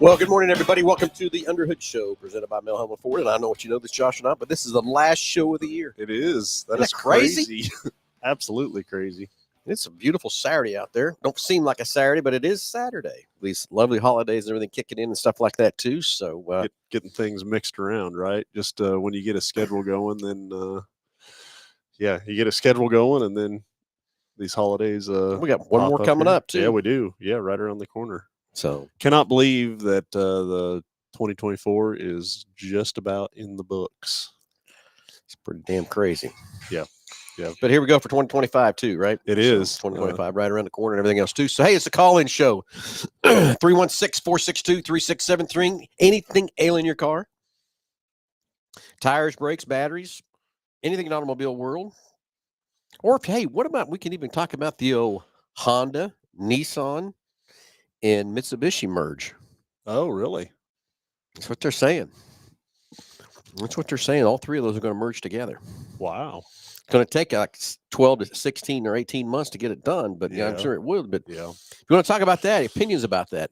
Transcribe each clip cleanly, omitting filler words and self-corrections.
Well, good morning, everybody. Welcome to the Underhood Show, presented by Mel Hambelton. And I don't know what you know this, Josh, or not, but this is the last show of the year. It is. Isn't that crazy? Absolutely crazy. It's a beautiful Saturday out there. Don't seem like a Saturday, but it is Saturday. These lovely holidays and everything kicking in and stuff like that, too. So getting things mixed around, right? Just when you get a schedule going, then, you get a schedule going, and then these holidays. We got one more coming up, too. Yeah, we do. Yeah, right around the corner. So cannot believe that the 2024 is just about in the books. It's pretty damn crazy. Yeah. Yeah. But here we go for 2025, too, right? It is. 2025, right around the corner and everything else, too. So, hey, it's a call-in show. 316-462-3673. Anything ailing your car? Tires, brakes, batteries, anything in the automobile world? Or, what about, we can even talk about the old Honda, Nissan, and Mitsubishi merge. Oh, really? That's what they're saying. All three of those are going to merge together. Wow. It's going to take like 12 to 16 or 18 months to get it done, but yeah, I'm sure it will. But yeah, if you want to talk about that, opinions about that,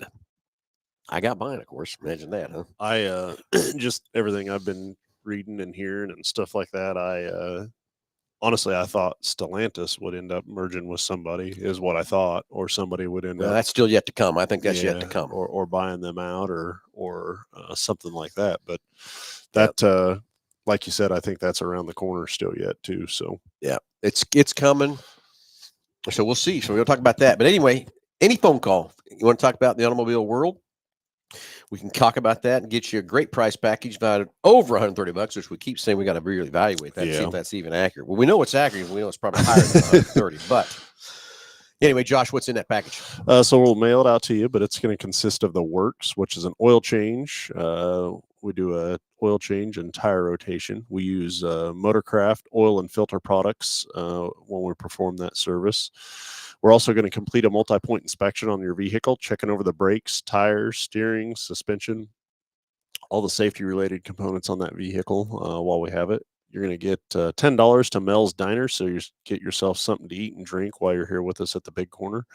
I got mine, of course. Imagine that, huh? I just everything I've been reading and hearing and stuff like that, honestly, I thought Stellantis would end up merging with somebody, is what I thought, or somebody would end up. That's still yet to come. I think that's yet to come, or buying them out, or something like that. But that, like you said, I think that's around the corner still yet too. So yeah, it's coming. So we'll see. So we're gonna talk about that. But anyway, any phone call you want to talk about in the automobile world, we can talk about that and get you a great price package valued over $130, which we keep saying we got to really evaluate that, see if that's even accurate. Well, we know it's accurate. We know it's probably higher than 130. But anyway, Josh, what's in that package? So we'll mail it out to you, but it's going to consist of the works, which is an oil change. We do a oil change and tire rotation. We use Motorcraft oil and filter products when we perform that service. We're also going to complete a multi-point inspection on your vehicle, checking over the brakes, tires, steering, suspension, all the safety-related components on that vehicle while we have it. You're going to get $10 to Mel's Diner, so you get yourself something to eat and drink while you're here with us at the Big Corner.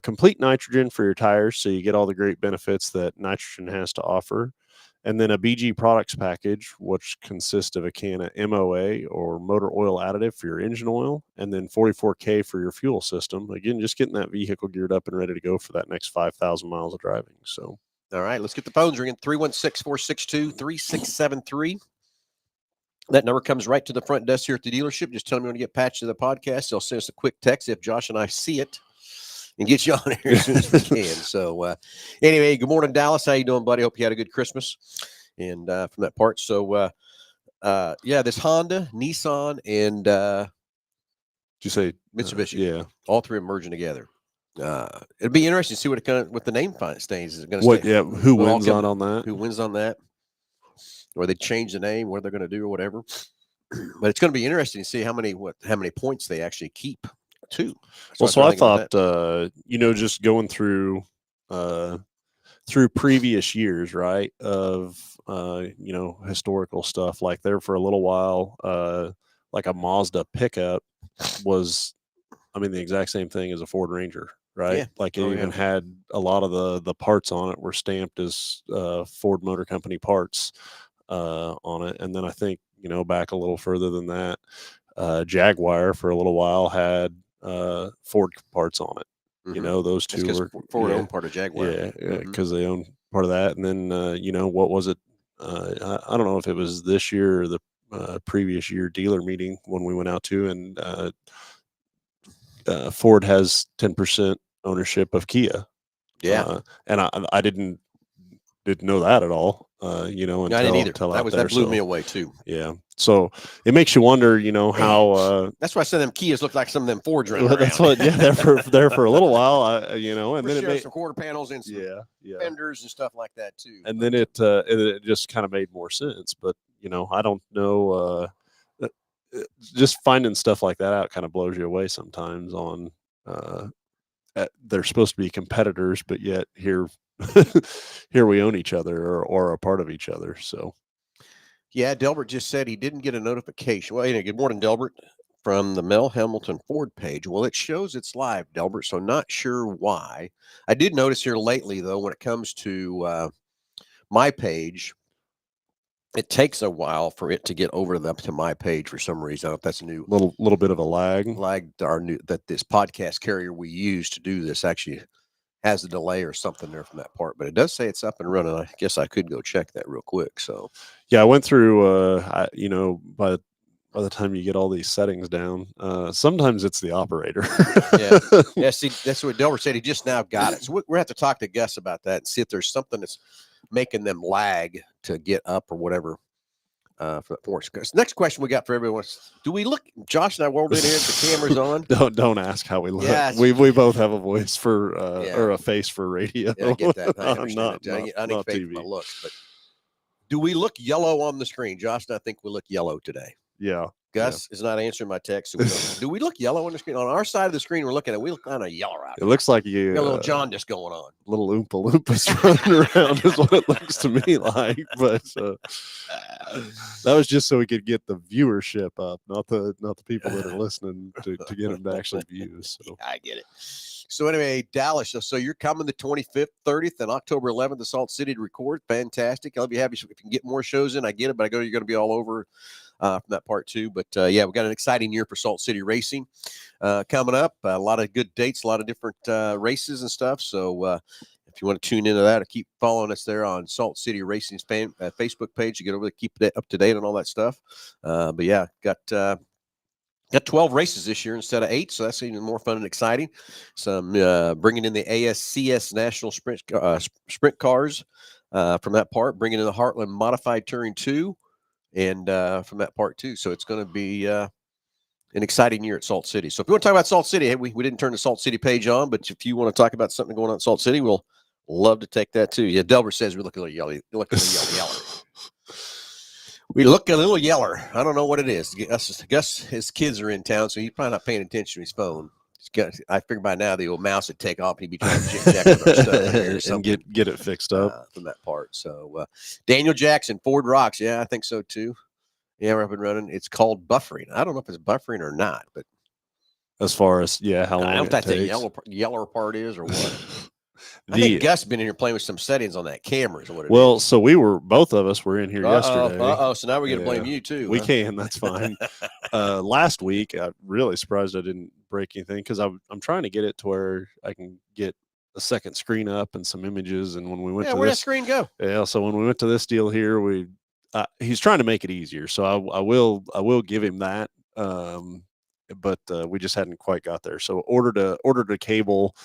Complete nitrogen for your tires, so you get all the great benefits that nitrogen has to offer. And then a BG products package, which consists of a can of MOA or motor oil additive for your engine oil, and then 44K for your fuel system. Again, just getting that vehicle geared up and ready to go for that next 5,000 miles of driving. So, all right, let's get the phones ringing. 316-462-3673. That number comes right to the front desk here at the dealership. Just tell them you want to get patched to the podcast. They'll send us a quick text if Josh and I see it, and get you on here as soon as we can. So anyway, good morning, Dallas. How you doing, buddy? Hope you had a good Christmas and from that part. So, this Honda, Nissan, and did you say Mitsubishi? Yeah. All three are merging together. It'd be interesting to see what the name stays. Is it going to stay? Yeah, who wins on that? Who wins on that? Or they change the name, what they're going to do or whatever. But it's going to be interesting to see how many points they actually keep. Too. So I thought, just going through previous years, right, of, historical stuff, like there for a little while, like a Mazda pickup was, the exact same thing as a Ford Ranger, right? Yeah. Like it even had a lot of the parts on it were stamped as Ford Motor Company parts on it. And then I think, back a little further than that, Jaguar for a little while had Ford parts on it. Mm-hmm. Those two were Ford owned part of Jaguar. Yeah, because they own part of that. And then what was it? I don't know if it was this year or the previous year dealer meeting when we went out to, and Ford has 10% ownership of Kia. Yeah, and I didn't know that at all. Until I didn't either. That blew me away too. Yeah. So it makes you wonder, how. That's why some of them Kias look like some of them Fords running around. That's what. Yeah, there for a little while. And then it made some quarter panels and some fenders and stuff like that too. And then it just kind of made more sense. But I don't know. Just finding stuff like that out kind of blows you away sometimes. On they're supposed to be competitors, but yet here we own each other or are a part of each other. So, yeah, Delbert just said he didn't get a notification. Well, good morning, Delbert, from the Mel Hambelton Ford page. Well, it shows it's live, Delbert, so not sure why. I did notice here lately, though, when it comes to my page, it takes a while for it to get over to my page for some reason. I don't know if that's a new Little bit of a lag. That this podcast carrier we use to do this actually has a delay or something there from that part, but it does say it's up and running. I guess I could go check that real quick. So yeah, I went through. By the time you get all these settings down, sometimes it's the operator. yeah. See, that's what Delbert said. He just now got it. So we're gonna have to talk to Gus about that and see if there's something that's making them lag to get up or whatever. For that porch. Next question we got for everyone is, do we look? Josh and I rolled in here. The camera's on. Don't ask how we look. Yeah, we both have a voice for or a face for radio. Yeah, I get that. I understand not, I need faith in my looks, but do we look yellow on the screen? Josh and I think we look yellow today. Yeah. Gus is not answering my text. So do we look yellow on the screen? On our side of the screen, we're looking at. We look kind of yellow out. It looks like you got a little jaundice going on. Little Oompa Loompas running around is what it looks to me like. But that was just so we could get the viewership up, not the people that are listening to get them to actually view. So I get it. So anyway, Dallas. So you're coming the 25th, 30th, and October 11th to Salt City to record. Fantastic. I'll be happy if you can get more shows in. I get it, but I go you're going to be all over from that part too. But yeah, we've got an exciting year for Salt City Racing coming up. A lot of good dates, a lot of different races and stuff. So if you want to tune into that, keep following us there on Salt City Racing's Facebook page. You get over there, keep that up to date on all that stuff. But yeah, got 12 races this year instead of 8, so that's even more fun and exciting. Some bringing in the ASCS National Sprint cars from that part, bringing in the Heartland Modified Touring 2, and from that part too. So it's going to be an exciting year at Salt City. So if you want to talk about Salt City, we didn't turn the Salt City page on, but if you want to talk about something going on at Salt City, we'll love to take that too. Yeah, Delbert says we look a little yellow. We look a little yeller. I don't know what it is. Gus, his kids are in town, so he's probably not paying attention to his phone. I figure by now the old mouse would take off and he'd be trying to check with our stuff here and get it fixed up from that part. So Daniel Jackson, Ford Rocks. Yeah, I think so too. Yeah, we're up and running. It's called buffering. I don't know if it's buffering or not, but as far as how long I don't know if that's the yeller part is or what. I think Gus been in here playing with some settings on that camera. Is what it is. So both of us were in here yesterday. So now we're going to blame you too. We can. That's fine. Last week, I'm really surprised I didn't break anything because I'm trying to get it to where I can get a second screen up and some images. And when we went to where'd this that screen go? Yeah. So when we went to this deal here, he's trying to make it easier. So I will give him that. But we just hadn't quite got there. So ordered a cable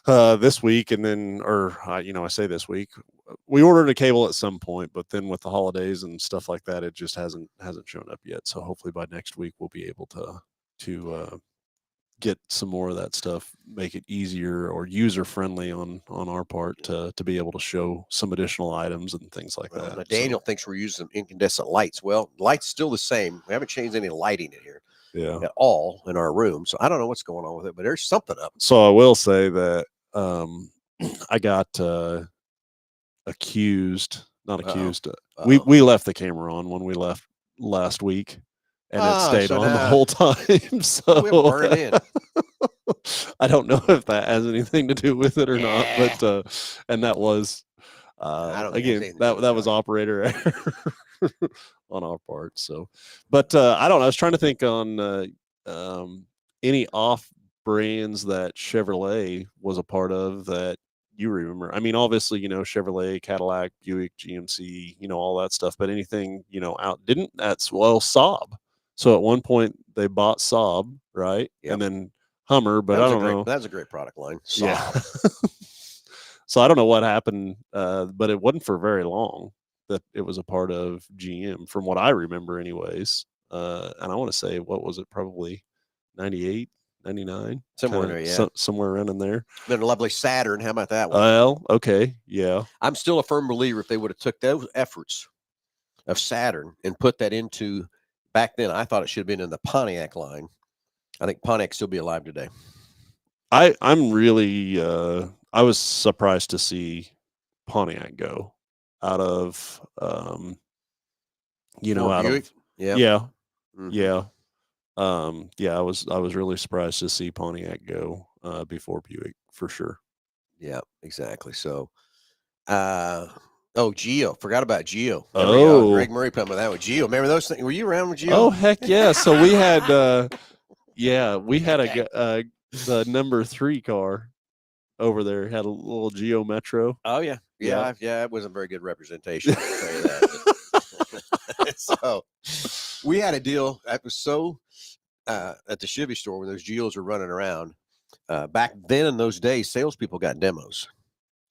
this week, and then, I say this week, we ordered a cable at some point, but then with the holidays and stuff like that, it just hasn't shown up yet. So hopefully by next week we'll be able to get some more of that stuff, make it easier or user friendly on our part to be able to show some additional items and things like that. Daniel thinks we're using some incandescent lights. Well, lights still the same. We haven't changed any lighting in here. At all in our room. So I don't know what's going on with it, but there's something up. So I will say that I got accused, not accused. We left the camera on when we left last week, and it stayed on the whole time. So burn in. I don't know if that has anything to do with it or not, but and that was again that was operator error on our part. So, but I don't know. I was trying to think on any off brands that Chevrolet was a part of that you remember. I mean, obviously, Chevrolet, Cadillac, Buick, GMC, all that stuff. But anything, out Saab. So at one point they bought Saab, right? Yep. And then Hummer, but I don't know. That's a great product line. Saab. Yeah. So I don't know what happened, but it wasn't for very long that it was a part of GM, from what I remember anyways. And I want to say, what was it? Probably 98, 99? Somewhere in there, yeah. Somewhere around in there. Then a lovely Saturn. How about that one? Well, okay, yeah. I'm still a firm believer if they would have took those efforts of Saturn and put that into, back then, I thought it should have been in the Pontiac line. I think Pontiac still be alive today. I'm really, I was surprised to see Pontiac go out of, out Buick? of, yeah, Mm-hmm. yeah. Yeah, I was really surprised to see Pontiac go before Buick for sure. Yeah, exactly. So, Geo. Forgot about Geo. Greg Murray put me that with Geo. Remember those things? Were you around with Geo? Oh, heck yeah. So we had, we had the number 3 car over there, had a little Geo Metro. Oh, yeah. Yeah. It wasn't very good representation. I'll tell you that. So we had a deal that was so at the Chevy store when those Geos were running around. Back then in those days, salespeople got demos.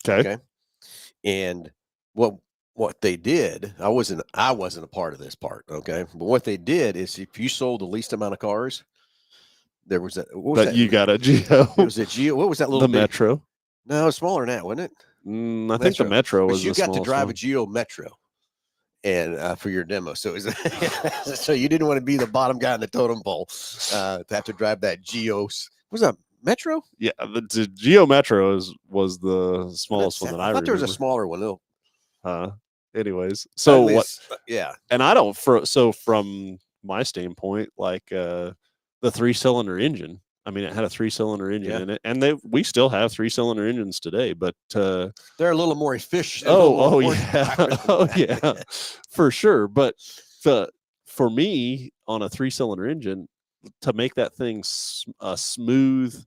Okay. And what they did, I wasn't a part of this part. Okay. But what they did is if you sold the least amount of cars, there was you got a Geo. It was a Geo. What was that little the Metro? No, it's smaller than that, wasn't it? I think the Metro was you the got to drive one. a Geo Metro and for your demo. So it was, so you didn't want to be the bottom guy in the totem pole to have to drive that Geo. What was that, Metro? Yeah, the Geo Metro was the smallest one that I thought remember. there was a smaller one though. Anyways, so what? Yeah, and I don't. So from my standpoint, like the 3-cylinder engine. I mean, it had a 3-cylinder engine in it, and we still have 3-cylinder engines today, but they're a little more efficient. Yeah, for sure. But for me, on a 3-cylinder engine, to make that thing smooth,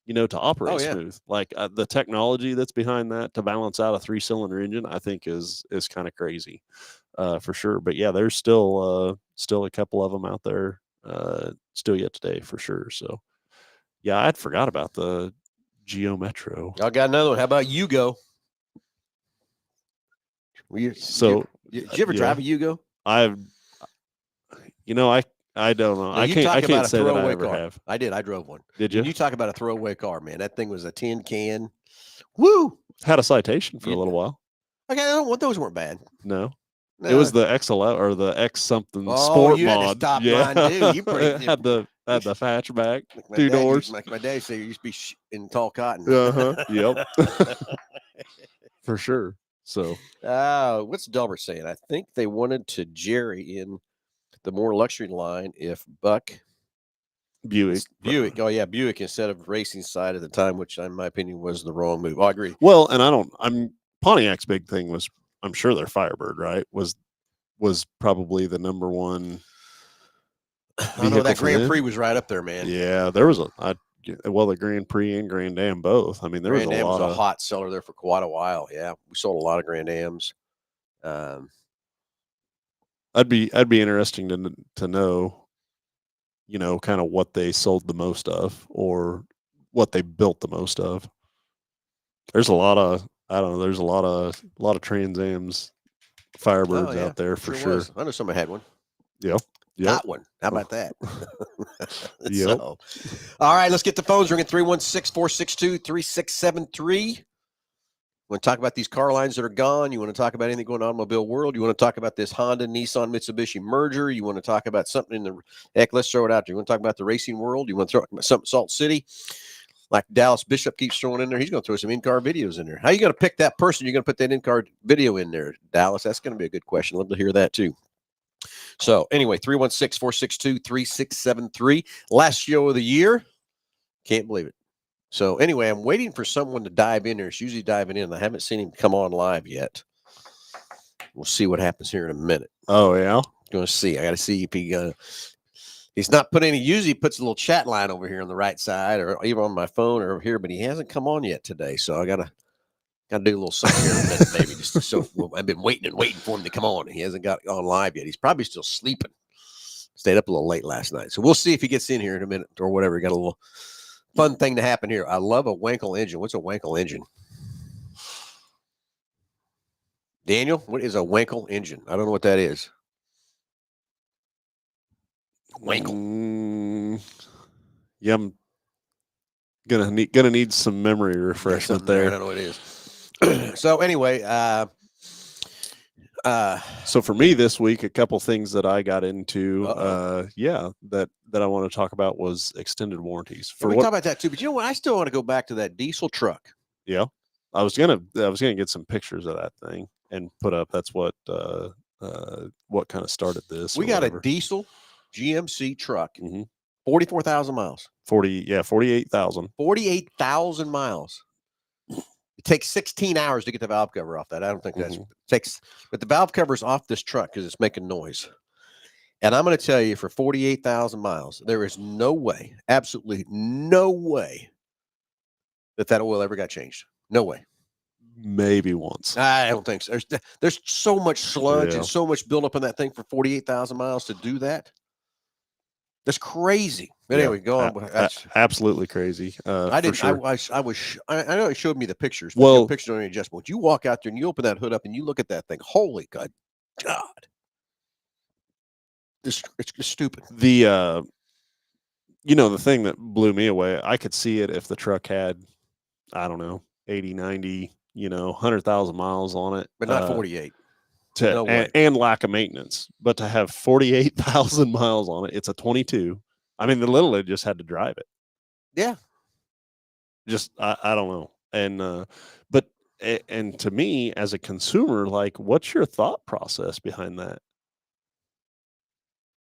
to operate smooth, like the technology that's behind that to balance out a 3-cylinder engine, I think is kind of crazy, for sure. But yeah, there's still a couple of them out there, still yet today for sure. So yeah, I'd forgot about the Geo Metro. I got another one. How about Yugo? Did you ever drive a Yugo? I don't know. I can't say that I ever have. I did. I drove one. Did you? You talk about a throwaway car, man. That thing was a tin can. Woo! Had a citation for a little while. Okay, those weren't bad. No. It was the XL or the X something sport mod. Mine, dude. You had the hatchback, 2 doors. My dad said you used to be in tall cotton. Yep. For sure. So, what's Delbert saying? I think they wanted to Jerry in the more luxury line if Buick. Oh yeah, Buick instead of racing side at the time, which in my opinion was the wrong move. I agree. Well, and Pontiac's big thing was, I'm sure their Firebird, right, was probably the number one. I know that Grand Prix was right up there, man. Yeah, there was the Grand Prix and Grand Am both. I mean, there Grand was Am was a hot seller there for quite a while. Yeah, we sold a lot of Grand Ams. I'd be interesting to know, kind of what they sold the most of or what they built the most of. There's a lot of there's a lot of Trans Ams Firebirds out there for sure. I know somebody had one. Yep. Got one. How about that? Yep. So, all right, let's get the phones ringing. 316-462-3673. Want to talk about these car lines that are gone? You want to talk about anything going on in the automobile world? You want to talk about this Honda, Nissan, Mitsubishi merger? You want to talk about something in the heck? Let's throw it out there. You want to talk about the racing world? You want to throw something Salt City? Like Dallas Bishop keeps throwing in there. He's going to throw some in-car videos in there. How are you going to pick that person? You're going to put that in-car video in there, Dallas? That's going to be a good question. Love to hear that too. So anyway, 316-462-3673. Last show of the year. Can't believe it. So anyway, I'm waiting for someone to dive in there. It's usually diving in. I haven't seen him come on live yet. We'll see what happens here in a minute. Oh, yeah? Going to see. I got to see if he's not put any. Usually he puts a little chat line over here on the right side or even on my phone or over here, but he hasn't come on yet today. So I got to do a little something here in a minute, maybe. I've been waiting for him to come on. He hasn't got on live yet. He's probably still sleeping. Stayed up a little late last night. So we'll see if he gets in here in a minute or whatever. He got a little fun thing to happen here. I love a Wankel engine. What's a Wankel engine? Daniel, what is a Wankel engine? I don't know what that is. Wankel. Yeah, I'm gonna need some memory refreshment there. I don't know what it is. So anyway, so for me this week, a couple things that I got into, that I want to talk about was extended warranties. We talk about that too, but you know what? I still want to go back to that diesel truck. Yeah, I was gonna get some pictures of that thing and put up. That's what kind of started this. We got a diesel GMC truck, Mhm. 44,000 miles. 48,000. 48,000 miles. It takes 16 hours to get the valve cover off that. I don't think that's takes, but the valve cover is off this truck because it's making noise. And I'm going to tell you, for 48,000 miles, there is no way, absolutely no way, that oil ever got changed. No way. Maybe once. I don't think so. There's so much sludge Yeah. and so much buildup in that thing for 48,000 miles to do that. That's crazy. But Yeah. anyway, go on. That's Absolutely crazy. I didn't. For sure. I know it showed me the pictures. But Well, pictures don't adjust. But you walk out there and you open that hood up and you look at that thing. Holy God, it's just stupid. The the thing that blew me away, I could see it if the truck had, I don't know, 80, 90, 100,000 miles on it. But not 48. No way. And lack of maintenance. But to have 48,000 miles on it, it's a 22. I mean, the little lid just had to drive it. Yeah. Just, I don't know. And, and to me, as a consumer, like, what's your thought process behind that?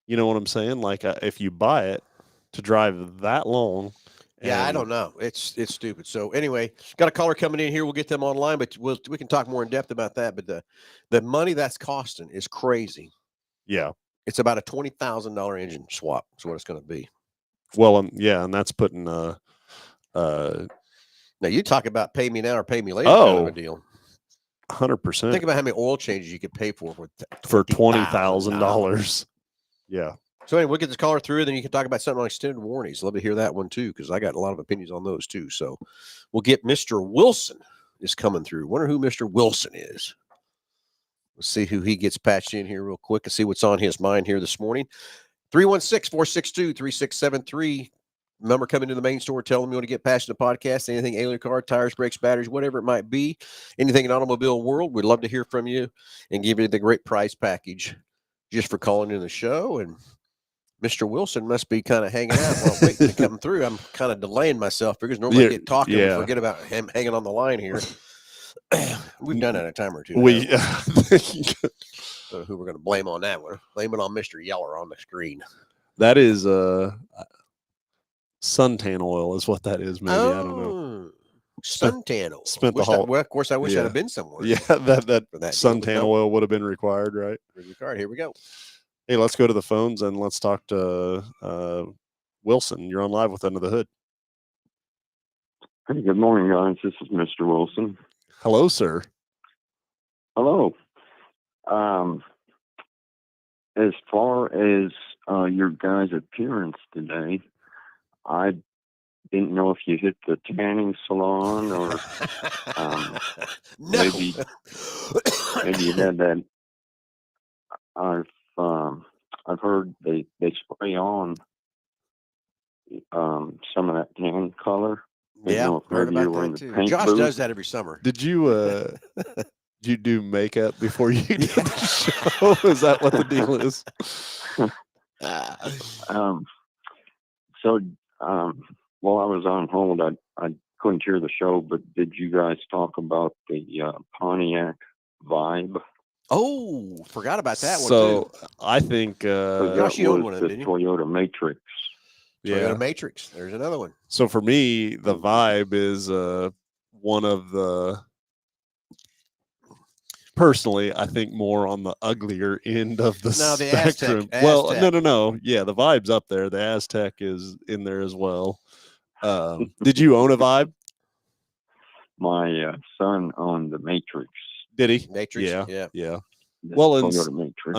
You know what I'm saying? Like, if you buy it to drive that long. Yeah, I don't know. It's stupid. So anyway, got a caller coming in here. We'll get them online, but we can talk more in depth about that. But the money that's costing is crazy. Yeah. It's about a $20,000 engine swap. That's what it's going to be. Well, yeah, and that's putting now you talk about pay me now or pay me later kind of a deal. 100%. Think about how many oil changes you could pay for $20,000. Yeah. So anyway, we'll get this caller through, then you can talk about something like extended warranties. Love to hear that one too, because I got a lot of opinions on those too. So we'll get Mr. Wilson is coming through. Wonder who Mr. Wilson is. Let's see who he gets patched in here real quick and see what's on his mind here this morning. 316-462-3673. Number coming to the main store. Tell them you want to get patched in the podcast. Anything alien car, tires, brakes, batteries, whatever it might be. Anything in automobile world. We'd love to hear from you and give you the great price package just for calling in the show. And Mr. Wilson must be kind of hanging out while waiting to come through. I'm kind of delaying myself because normally I get talking and forget about him hanging on the line here. We've done that a time or two. Who we're going to blame on that one? Blame it on Mr. Yeller on the screen. That is suntan oil is what that is. Maybe I don't know. Suntan oil. Spent the whole. Well, of course, I wish I'd have been somewhere. Yeah, that suntan oil would have been required, right? Here we go. Hey, let's go to the phones and let's talk to Wilson. You're on live with Under the Hood. Hey, good morning, guys. This is Mr. Wilson. Hello, sir. Hello. As far as your guys' appearance today, I didn't know if you hit the tanning salon or maybe you had that. I've heard they spray on some of that tan color. Yeah, heard about that too. Josh does that every summer. Did you did you do makeup before you did the show? Is that what the deal is? While I was on hold, I couldn't hear the show, but did you guys talk about the Pontiac Vibe? Oh, forgot about that one too. I think Josh, you owned one of them, didn't you? Toyota Matrix. Toyota Matrix. There's another one. So for me, the Vibe is one of the. Personally, I think more on the uglier end of the spectrum. Aztec. Well, no. Yeah, the Vibe's up there. The Aztec is in there as well. Did you own a Vibe? My son owned the Matrix. Did he? Matrix. Yeah. Well, I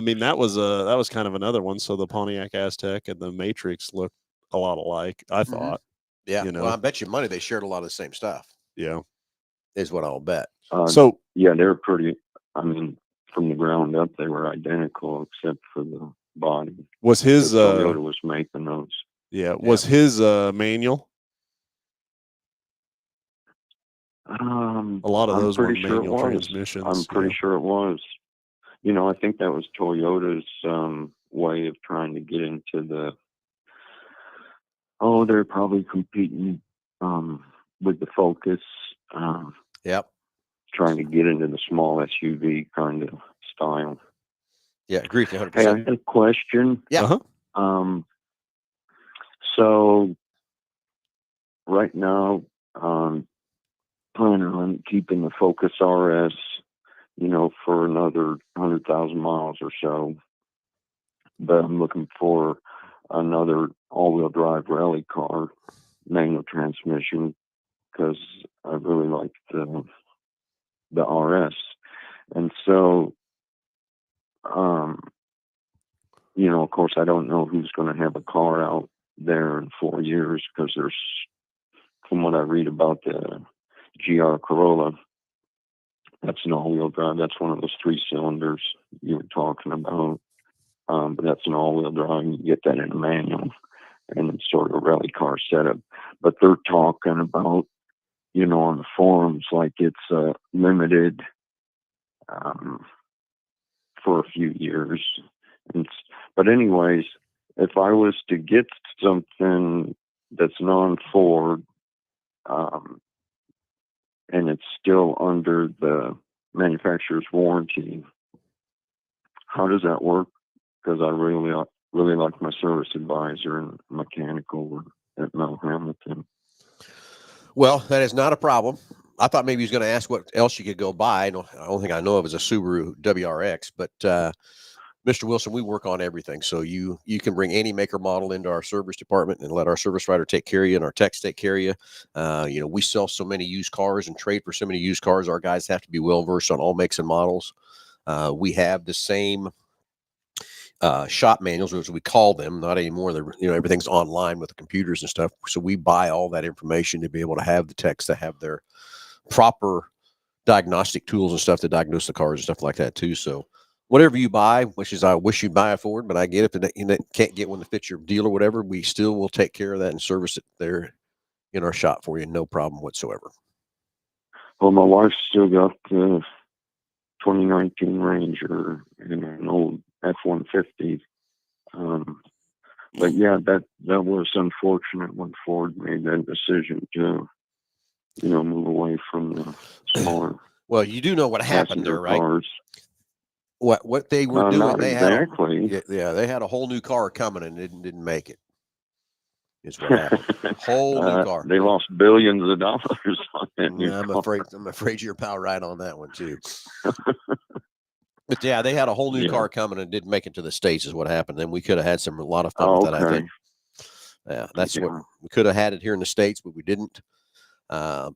mean that was kind of another one. So the Pontiac Aztec and the Matrix looked a lot alike, I thought. Yeah. Well, I bet you money they shared a lot of the same stuff. Yeah. Is what I'll bet. Yeah, they're pretty. I mean, from the ground up, they were identical except for the body. Was his Toyota was making those? Yeah. Was his manual? A lot of those were manual transmissions. I'm pretty sure it was. I think that was Toyota's way of trying to get into the. Oh, they're probably competing with the Focus. Yep. Trying to get into the small SUV kind of style. Yeah, agree 100%. Hey, I had a question. Yeah. So right now, planning on keeping the Focus RS, for another 100,000 miles or so. But I'm looking for another all-wheel drive rally car, manual transmission, because I really like the RS. And so, of course, I don't know who's going to have a car out there in 4 years, because from what I read about the GR Corolla, that's an all-wheel drive. That's one of those 3 cylinders you were talking about. But that's an all-wheel drive. You get that in a manual, and it's sort of a rally car setup. But they're talking about, on the forums, like it's limited for a few years. But anyways, if I was to get something that's non-Ford, and it's still under the manufacturer's warranty, how does that work? Because I really like my service advisor and mechanical at Mel Hambelton. Well, that is not a problem. I thought maybe he was going to ask what else you could go buy. The only thing I know of is a Subaru WRX, but Mr. Wilson, we work on everything. So you can bring any maker model into our service department and let our service writer take care of you and our techs take care of you. We sell so many used cars and trade for so many used cars. Our guys have to be well versed on all makes and models. We have the same shop manuals, as we call them, not anymore. Everything's online with the computers and stuff. So we buy all that information to be able to have the techs to have their proper diagnostic tools and stuff to diagnose the cars and stuff like that too. So whatever you buy, which is I wish you'd buy a Ford, but I get if it can't get one that fits your deal or whatever, we still will take care of that and service it there in our shop for you. No problem whatsoever. Well, my wife's still got the 2019 Ranger and an old F-150. But yeah, that was unfortunate when Ford made that decision to, move away from the smaller. Well, you do know what happened there, right? Cars. What they were doing, not they exactly. they had a whole new car coming and didn't make it. Is what happened. Whole new car. They lost billions of dollars on that new car. I'm afraid you're about right on that one too. But yeah, they had a whole new car coming and didn't make it to the States is what happened. And we could have had a lot of fun with that, I think. Yeah, that's what we could have had it here in the States, but we didn't. And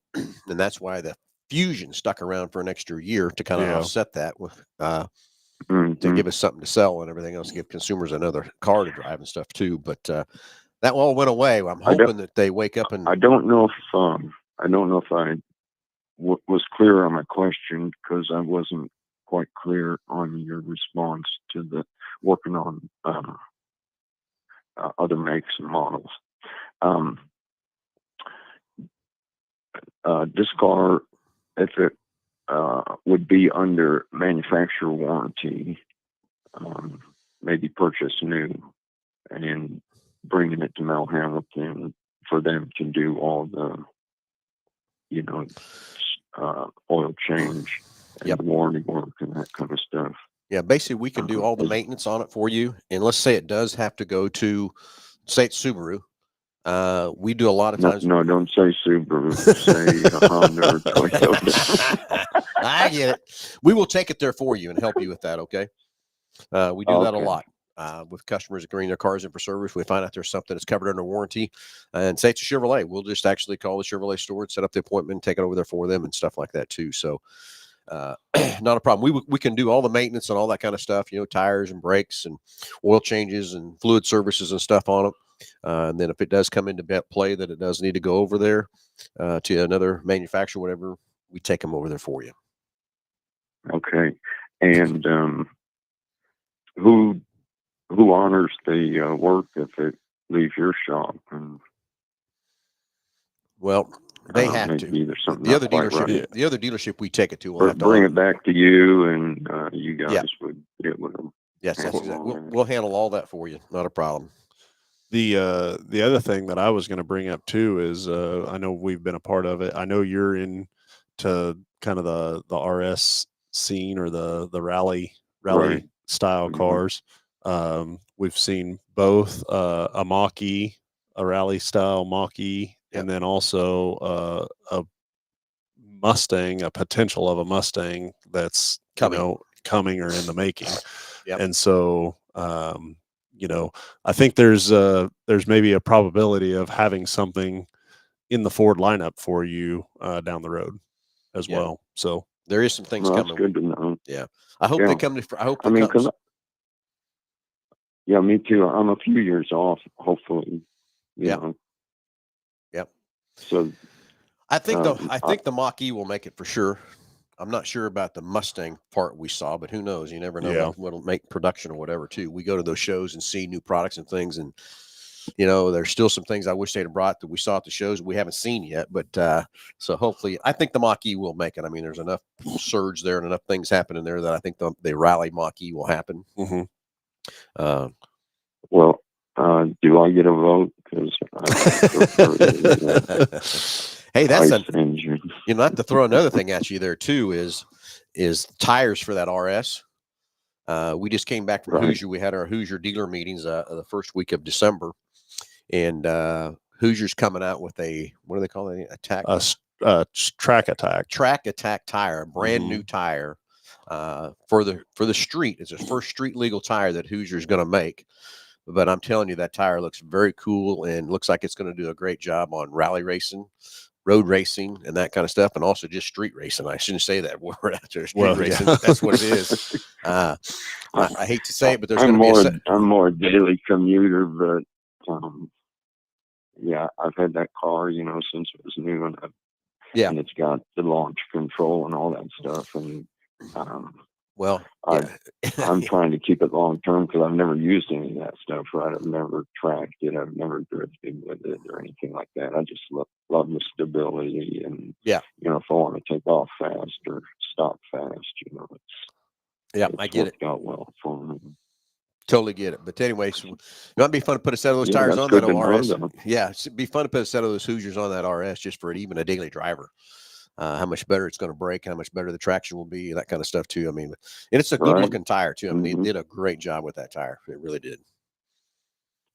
that's why the Fusion stuck around for an extra year to kind of offset that with to give us something to sell and everything else, give consumers another car to drive and stuff too. But that all went away. I'm hoping that they wake up and I don't know if I was clear on my question, because I wasn't quite clear on your response to the working on other makes and models. This car, if it would be under manufacturer warranty, maybe purchase new and bringing it to Mel Hambelton for them to do all the, oil change and warranty work and that kind of stuff. Yeah, basically we can do all the maintenance on it for you. And let's say it does have to go to, say it's Subaru. We do a lot of times. No, don't say Subaru. Say Honda or Toyota. I get it. We will take it there for you and help you with that. Okay. We do that a lot with customers that bring their cars in for service. We find out there's something that's covered under warranty, and say it's a Chevrolet. We'll just actually call the Chevrolet store and set up the appointment, and take it over there for them and stuff like that too. So, not a problem. We can do all the maintenance and all that kind of stuff. Tires and brakes and oil changes and fluid services and stuff on them. And then if it does come into play that it does need to go over there to another manufacturer, whatever, we take them over there for you. Okay. And who honors the work if it leaves your shop? And well, they have to. The other dealership we take it to will have to bring it back to you, and you guys would get with them. Yes, that's exactly. We'll handle all that for you. Not a problem. The other thing that I was going to bring up too is I know we've been a part of it. I know you're into kind of the RS scene or the rally style cars. We've seen both a Mach-E, a rally style Mach-E, and then also a Mustang, a potential of a Mustang that's coming or in the making. And so I think there's maybe a probability of having something in the Ford lineup for you down the road as well. So there is some things coming. That's good to know. Yeah, I hope they come to. I hope. I mean, yeah, me too. I'm a few years off. Hopefully, you know. Yep. So I think the Mach-E will make it for sure. I'm not sure about the Mustang part we saw, but who knows? You never know what'll make production or whatever too. We go to those shows and see new products and things, and there's still some things I wish they'd have brought that we saw at the shows we haven't seen yet. But so hopefully, I think the Mach-E will make it. I mean, there's enough surge there and enough things happening there that I think the rally Mach-E will happen. Mm-hmm. Well, do I get a vote? Because hey, that's not to throw another thing at you there too is tires for that RS. We just came back from Hoosier. We had our Hoosier dealer meetings the first week of December, and Hoosier's coming out with what do they call it? Track Attack tire, a brand new tire for the street. It's the first street legal tire that Hoosier's going to make. But I'm telling you, that tire looks very cool and looks like it's going to do a great job on rally racing, road racing, and that kind of stuff, and also just street racing. I shouldn't say that word out there, racing, but that's what it is. I hate to say it, but I'm more a daily commuter, but I've had that car, since it was new, and it's got the launch control and all that stuff, and I'm trying to keep it long term because I've never used any of that stuff. Right, I've never tracked it. I've never drifted with it or anything like that. I just love the stability, and if I want to take off fast or stop fast, I get it. Out well for me. Totally get it. But anyway, so it might be fun to put a set of those tires on that RS. It'd be fun to put a set of those Hoosiers on that RS just for even a daily driver. How much better it's going to break, how much better the traction will be, that kind of stuff too. I mean, and it's a good looking tire too. I mean, they did a great job with that tire. It really did.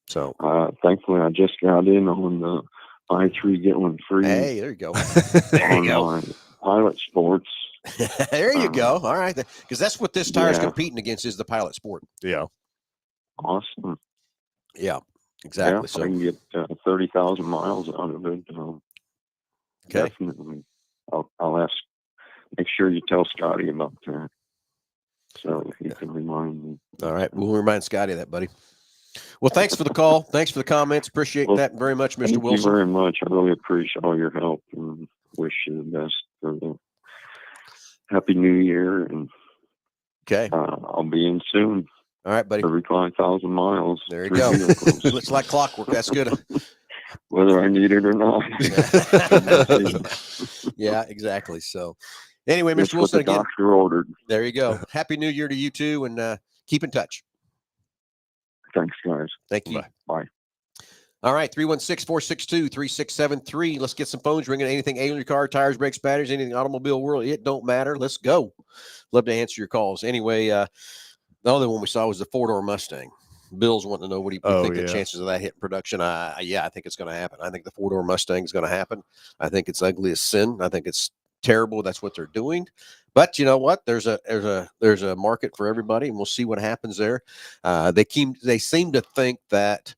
So thankfully I just got in on the i3 get one free. Hey, there you go. There you go. Pilot Sports. There you go. All right. Because that's what this tire is competing against is the Pilot Sport. Yeah. Awesome. Yeah, exactly. So I can get 30,000 miles out of it. Okay. Definitely. I'll make sure you tell Scotty about that, so he can remind me. All right, we'll remind Scotty of that, buddy. Well, thanks for the call. Thanks for the comments. Appreciate that very much, Mr. Wilson. Thank you very much. I really appreciate all your help and wish you the best for the Happy New Year. And I'll be in soon. All right, buddy. Every 5,000 miles. There you go. Looks like clockwork. That's good. Whether I need it or not. Yeah, exactly. So anyway, That's Mr. Wilson, what the doctor ordered. There you go. Happy New Year to you too, and keep in touch. Thanks, guys. Thank you. Bye. All right, 316-462-3673. Let's get some phones ringing. Anything ailing your car, tires, brakes, batteries, anything automobile world, it don't matter. Let's go. Love to answer your calls. Anyway, the other one we saw was the four-door Mustang. Bill's wanting to know what do you think the chances of that hitting production. I think it's going to happen. I think the four-door Mustang is going to happen. I think it's ugly as sin. I think it's terrible. That's what they're doing. But you know what? There's a market for everybody, and we'll see what happens there. They seem to think that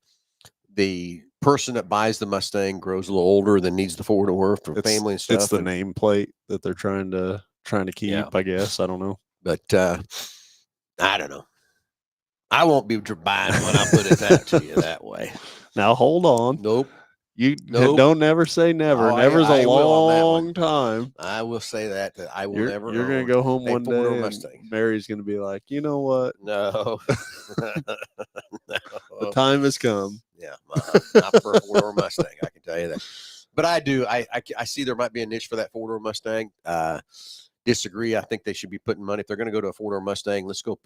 the person that buys the Mustang grows a little older than needs the four-door for family and stuff. It's the nameplate that they're trying to keep. I guess I don't know, but I don't know. I won't be buying one. I'll put it to you that way. Now hold on. Nope. Don't never say never. Never's a long time. I will say that I will never. You're gonna go home one day and Mary's gonna be like, you know what? No. The time has come. Yeah, not for a four-door Mustang. I can tell you that. But I do. I see there might be a niche for that four-door Mustang. Disagree. I think they should be putting money. If they're going to go to a four-door Mustang, let's build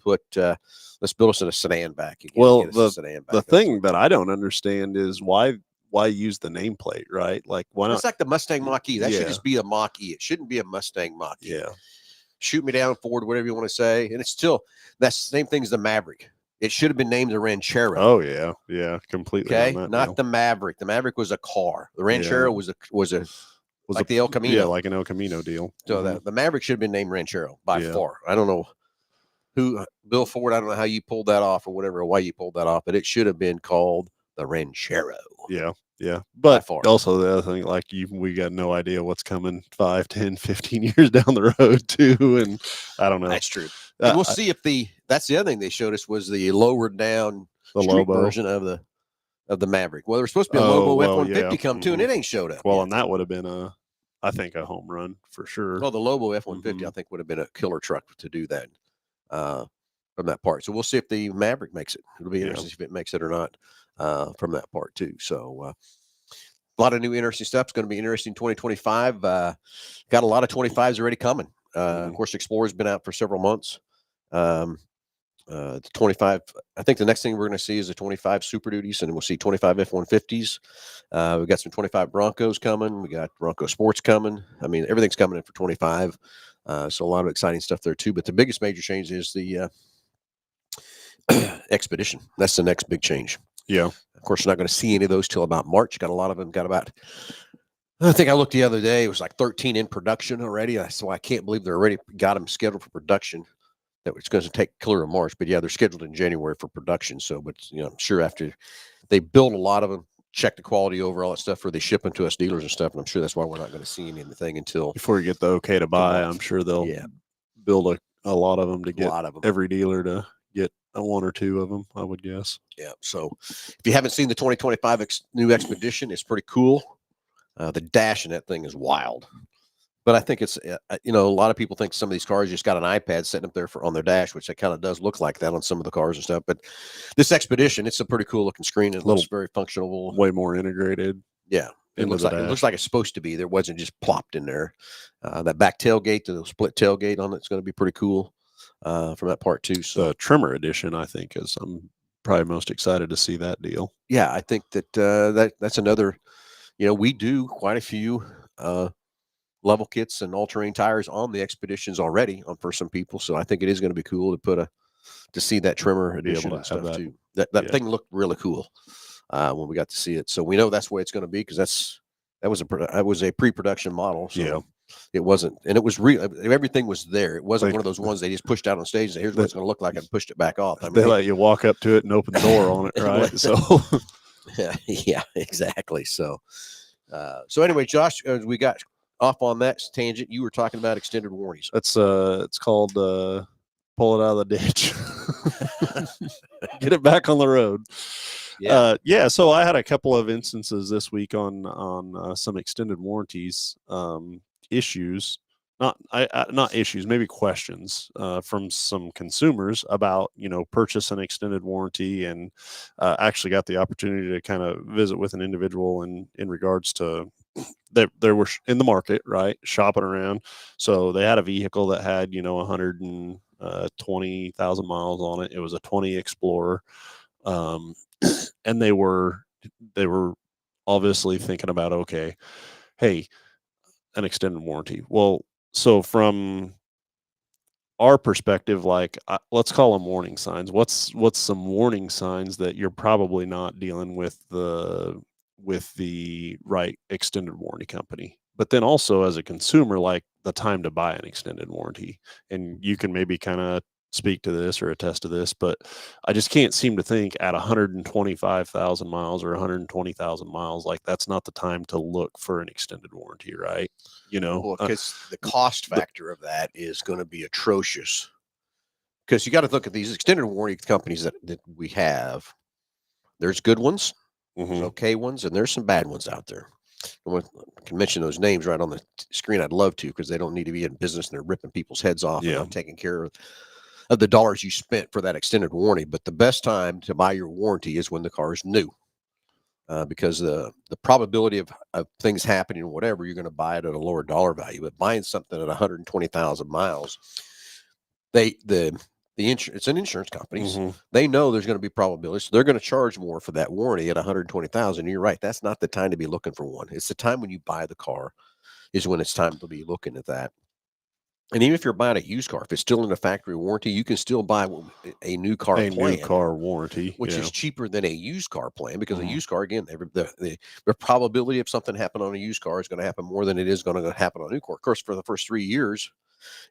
us a sedan back again. Well, the thing that I don't understand is why use the nameplate, right? Like, why not? It's like the Mustang Mach-E. That should just be a Mach-E. It shouldn't be a Mustang Mach-E. Yeah. Shoot me down, Ford, whatever you want to say. And it's still, that's the same thing as the Maverick. It should have been named the Ranchero. Oh yeah, yeah, completely. Okay, on that not deal. the Maverick. The Maverick was a car. The Ranchero was like the El Camino. Yeah, like an El Camino deal. So the Maverick should have been named Ranchero by Yeah. far. I don't know who Bill Ford. I don't know how you pulled that off or whatever, or why you pulled that off, but it should have been called the Ranchero. Yeah. Yeah. By But far. also the other thing, like we got no idea what's coming 5, 10, 15 years down the road too. And I don't know. That's true. And we'll see if that's the other thing they showed us was the lowered down the street Lobo version of the Maverick. Well, there's supposed to be a Lobo F-150 come too, and it ain't showed up. Well, yet. and that would have been I think a home run for sure. Well, the Lobo F-150 I think would have been a killer truck to do that from that part. So we'll see if the Maverick makes it. It'll be interesting if it makes it or not from that part too. So a lot of new interesting stuff. It's going to be interesting 2025. Got a lot of 25s already coming. Of course, Explorer's been out for several months. The 25, I think the next thing we're going to see is the 25 Super Duties, and we'll see 25 F-150s. We've got some 25 Broncos coming. We got Bronco Sports coming. I mean, everything's coming in for 25. So a lot of exciting stuff there too. But the biggest major change is the Expedition. That's the next big change. Yeah. Of course, you're not going to see any of those till about March. Got a lot of them. Got about, I think I looked the other day. It was like 13 in production already. So I can't believe they already got them scheduled for production. That it's going to take clear of March, but yeah, they're scheduled in January for production. So, but I'm sure after they build a lot of them, check the quality over all that stuff, where they ship them to us dealers and stuff. And I'm sure that's why we're not going to see anything until before you get the okay to buy. I'm sure they'll build a lot of them to get every dealer to get one or two of them, I would guess. Yeah. So if you haven't seen the 2025 new Expedition, it's pretty cool. The dash in that thing is wild. But I think it's, a lot of people think some of these cars just got an iPad sitting up there on their dash, which it kind of does look like that on some of the cars and stuff. But this Expedition, it's a pretty cool looking screen. It looks very functional. Way more integrated. Yeah. It looks like it's supposed to be. There wasn't just plopped in there. That back tailgate, the split tailgate on it's going to be pretty cool from that part too. So the trimmer edition, I think, I'm probably most excited to see that deal. Yeah, I think that that's another. We do quite a few level kits and all-terrain tires on the Expeditions already for some people. So I think it is going to be cool to see that trimmer edition and stuff too. That thing looked really cool when we got to see it. So we know that's the way it's going to be because that was a pre-production model. So it wasn't, and it was real. Everything was there. It wasn't one of those ones they just pushed out on stage and said, here's what it's going to look like, and pushed it back off. I mean, they let you walk up to it and open the door on it, right? So yeah, exactly. So anyway, Josh, we got off on that tangent. You were talking about extended warranties. That's it's called pull it out of the ditch. Get it back on the road. Yeah. So I had a couple of instances this week on some extended warranties issues. Not issues, maybe questions from some consumers about, purchase an extended warranty, and actually got the opportunity to kind of visit with an individual in regards to they were in the market, right, shopping around. So they had a vehicle that had 120,000 miles on it. It was a 20 Explorer, and they were obviously thinking about, okay, hey, an extended warranty. Well, so from our perspective, like let's call them warning signs. What's some warning signs that you're probably not dealing with the right extended warranty company? But then also as a consumer, like the time to buy an extended warranty. And you can maybe kind of speak to this or attest to this, but I just can't seem to think at 125,000 miles or 120,000 miles, like that's not the time to look for an extended warranty, right? Because the cost factor of that is going to be atrocious. Because you got to look at these extended warranty companies that we have. There's good ones, there's okay ones, and there's some bad ones out there. I can mention those names right on the screen. I'd love to, because they don't need to be in business and they're ripping people's heads off and not taking care of the dollars you spent for that extended warranty. But the best time to buy your warranty is when the car is new. Because the probability of things happening or whatever, you're going to buy it at a lower dollar value. But buying something at 120,000 miles, it's an insurance company. They know there's going to be probability, so they're going to charge more for that warranty at 120,000. You're right; that's not the time to be looking for one. It's the time when you buy the car is when it's time to be looking at that. And even if you're buying a used car, if it's still in a factory warranty, you can still buy a new car A plan, new car warranty, which yeah. is cheaper than a used car plan, because a Mhm. used car, again, the probability of something happening on a used car is going to happen more than it is going to happen on a new car. Of course, for the first 3 years,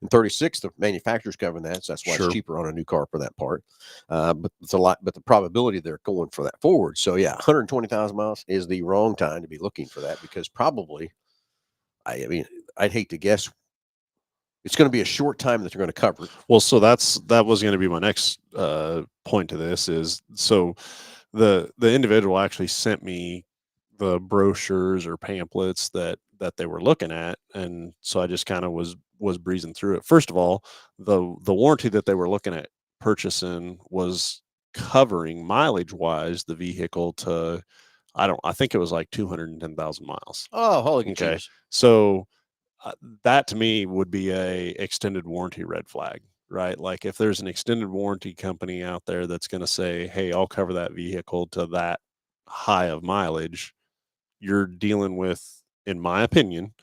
in 36, the manufacturer's covering that, so that's why Sure. it's cheaper on a new car for that part. But it's a lot. But the probability they're going for that forward. So yeah, 120,000 miles is the wrong time to be looking for that, because probably, I mean, I'd hate to guess, it's going to be a short time that they're going to cover it. Well, so that was going to be my next point to this is, so the individual actually sent me the brochures or pamphlets that they were looking at, and so I just kind of was breezing through it. First of all, the warranty that they were looking at purchasing was covering mileage wise the vehicle to, I think it was like 210,000 miles. Oh, holy Okay. jeez. So that to me would be a extended warranty red flag, right? Like if there's an extended warranty company out there that's going to say, "Hey, I'll cover that vehicle to that high of mileage," you're dealing with, in my opinion,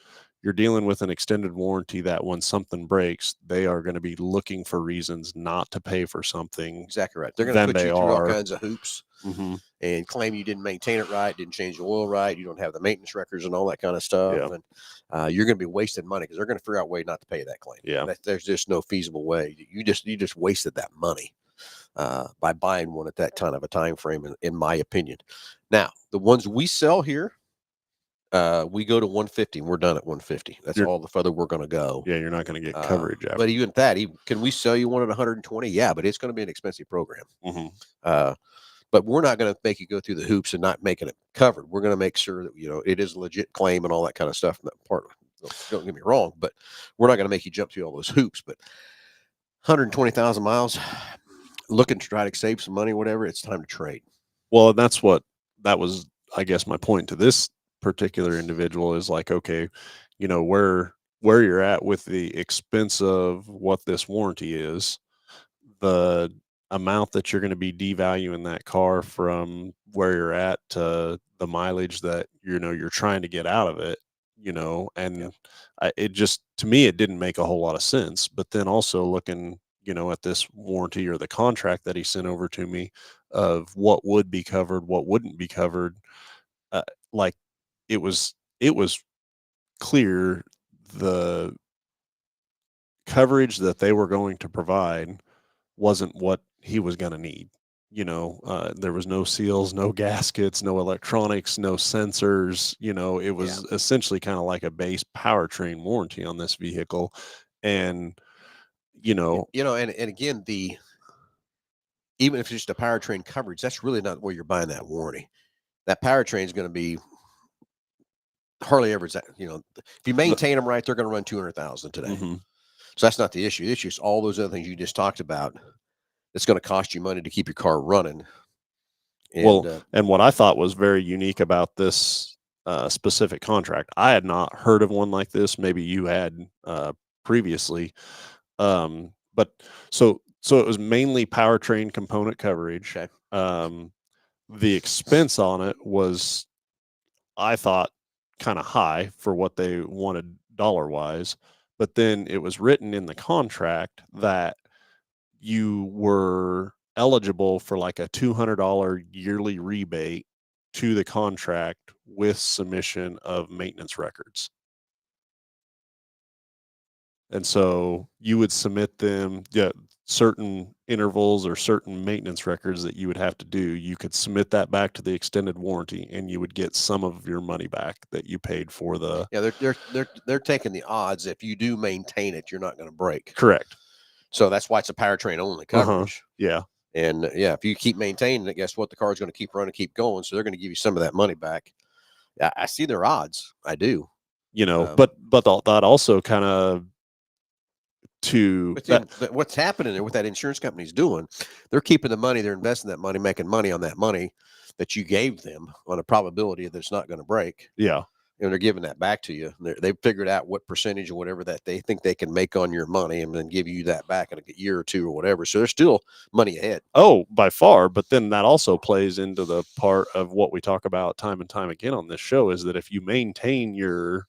you're dealing with an extended warranty that when something breaks, they are going to be looking for reasons not to pay for something Exactly right. They're going to than put they you through all are. kinds of hoops Mhm. and claim you didn't maintain it right, didn't change the oil right, you don't have the maintenance records and all that kind of stuff. Yeah. And you're going to be wasting money, because they're going to figure out a way not to pay that claim. Yeah. There's just no feasible way. You just wasted that money by buying one at that kind of a time frame, in my opinion. Now, the ones we sell here, we go to 150, and we're done at 150. That's You're- all the further we're going to go. Yeah, you're not going to get coverage after. But even that, can we sell you one at 120? Yeah, but it's going to be an expensive program. Mhm. But we're not going to make you go through the hoops and not making it covered. We're going to make sure that it is a legit claim and all that kind of stuff. From that part, don't get me wrong, but we're not going to make you jump through all those hoops. But 120,000 miles, looking to try to save some money, whatever, it's time to trade. Well, and that was, I guess, my point to this particular individual is like, okay, where you're at with the expense of what this warranty is, the amount that you're going to be devaluing that car from where you're at to the mileage that you're trying to get out of it, and it just, to me, it didn't make a whole lot of sense. But then also looking, at this warranty or the contract that he sent over to me of what would be covered, what wouldn't be covered, uh, like it was clear the coverage that they were going to provide wasn't what he was going to need. There was no seals, no gaskets, no electronics, no sensors. It was essentially kind of like a base powertrain warranty on this vehicle. And, and again, even if it's just a powertrain coverage, that's really not where you're buying that warranty. That powertrain is going to be hardly ever, if you maintain them right, they're going to run 200,000 today. Mhm. So that's not the issue. The issue is all those other things you just talked about. It's going to cost you money to keep your car running. And, and what I thought was very unique about this specific contract, I had not heard of one like this. Maybe you had previously, but so it was mainly powertrain component coverage. Okay. The expense on it was, I thought, kind of high for what they wanted dollar wise, but then it was written in the contract that you were eligible for like a $200 yearly rebate to the contract with submission of maintenance records. And so you would submit them, certain intervals or certain maintenance records that you would have to do. You could submit that back to the extended warranty, and you would get some of your money back that you paid for the. Yeah, they're taking the odds. If you do maintain it, you're not going to break. Correct. So that's why it's a powertrain only coverage. Yeah. And if you keep maintaining it, guess what? The car's going to keep running, keep going. So they're going to give you some of that money back. I see their odds. I do. But that also kind of what's happening there, what that insurance company's doing, they're keeping the money, they're investing that money, making money on that money that you gave them on a probability that it's not going to break. Yeah. And they're giving that back to you. They've figured out what percentage or whatever that they think they can make on your money, and then give you that back in a year or two or whatever. So there's still money ahead. Oh, by far. But then that also plays into the part of what we talk about time and time again on this show, is that if you maintain your